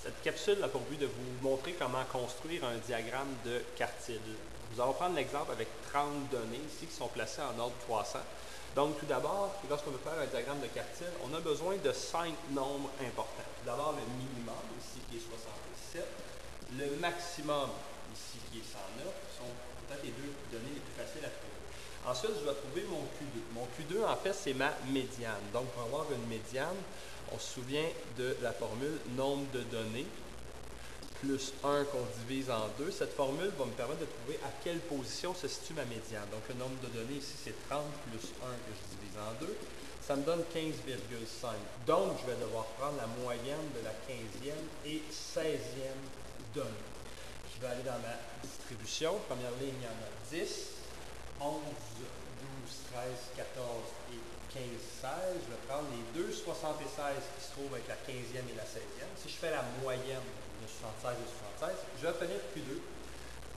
Cette capsule a pour but de vous montrer comment construire un diagramme de quartile. Nous allons prendre l'exemple avec 30 données ici qui sont placées en ordre croissant. Donc tout d'abord, lorsqu'on veut faire un diagramme de quartile, on a besoin de 5 nombres importants. Tout d'abord le minimum, ici qui est 67, le maximum, ici qui est 109, sont peut-être les deux données les plus faciles à trouver. Ensuite, je vais trouver mon Q2. Mon Q2, en fait, c'est ma médiane. Donc, pour avoir une médiane, on se souvient de la formule nombre de données plus 1 qu'on divise en 2. Cette formule va me permettre de trouver à quelle position se situe ma médiane. Donc, le nombre de données ici, c'est 30 plus 1 que je divise en 2. Ça me donne 15,5. Donc, je vais devoir prendre la moyenne de la 15e et 16e donnée. Je vais aller dans ma distribution. Première ligne, il y en a 10. 11, 12, 13, 14 et 15, 16. Je vais prendre les deux 76 qui se trouvent avec la 15e et la 16e. Si je fais la moyenne de 76 et 76, je vais obtenir Q2.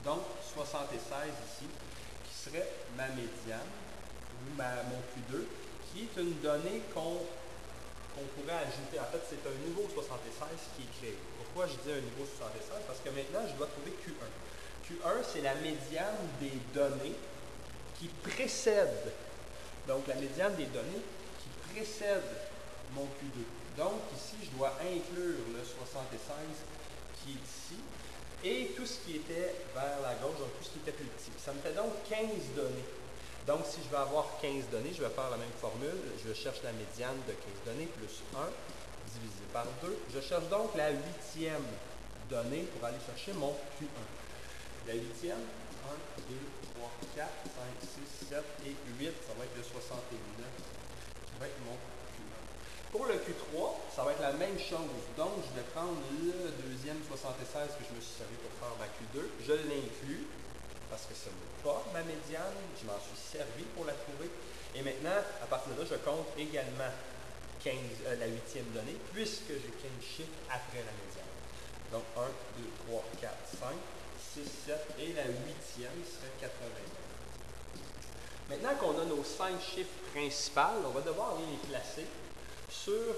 Donc, 76 ici, qui serait ma médiane, ou mon Q2, qui est une donnée qu'on pourrait ajouter. En fait, c'est un niveau 76 qui est créé. Pourquoi je dis un niveau 76? Parce que maintenant, je dois trouver Q1. Q1, c'est la médiane des données qui précède, donc la médiane des données qui précède mon Q2. Donc ici, je dois inclure le 76 qui est ici et tout ce qui était vers la gauche, donc tout ce qui était plus petit. Ça me fait donc 15 données. Donc si je veux avoir 15 données, je vais faire la même formule. Je cherche la médiane de 15 données plus 1 divisé par 2. Je cherche donc la 8e donnée pour aller chercher mon Q1. La 8e, 1, 2, 3, 4, 5, 6, 7 et 8, ça va être le 69, qui va être mon Q1. Pour le Q3, ça va être la même chose. Donc, je vais prendre le deuxième 76 que je me suis servi pour faire ma Q2. Je l'inclus, parce que ce n'est pas ma médiane. Je m'en suis servi pour la trouver. Et maintenant, à partir de là, je compte également la 8e donnée, puisque j'ai 15 chiffres après la médiane. Donc, 1, 2, 3, 4, 5. 6, 7 et la 8e serait 80. Maintenant qu'on a nos 5 chiffres principaux, on va devoir aller les placer sur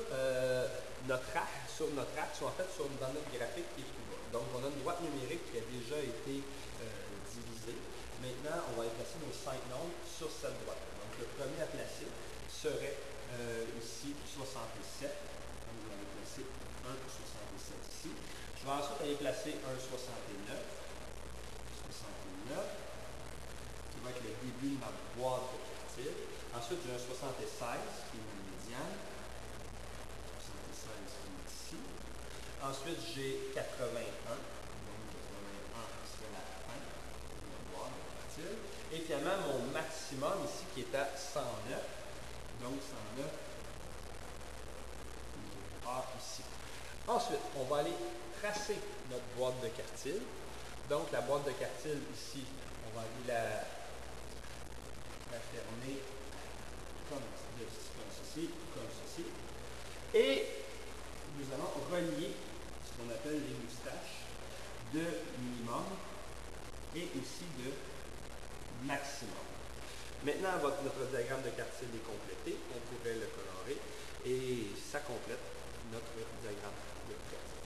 notre axe, ou en fait dans notre graphique qui est plus bas. Donc on a une droite numérique qui a déjà été divisée. Maintenant, on va aller placer nos 5 nombres sur cette droite. Donc le premier à placer serait ici 67. Donc on va aller placer 1 67 ici. Je vais ensuite aller placer un 69. Qui va être le début de ma boîte de quartile. Ensuite, j'ai un 76 qui est ma médiane. 76 qui est ici. Ensuite, j'ai 81. Donc, 81 serait la fin de ma boîte de quartile. Et finalement, mon maximum ici qui est à 109. Donc, 109 ici. Ensuite, on va aller tracer notre boîte de quartile. Donc, la boîte de quartile ici, on va aller la fermer comme ceci, comme ceci. Et nous allons relier ce qu'on appelle les moustaches de minimum et aussi de maximum. Maintenant, notre diagramme de quartile est complété. On pourrait le colorer et ça complète notre diagramme de quartile.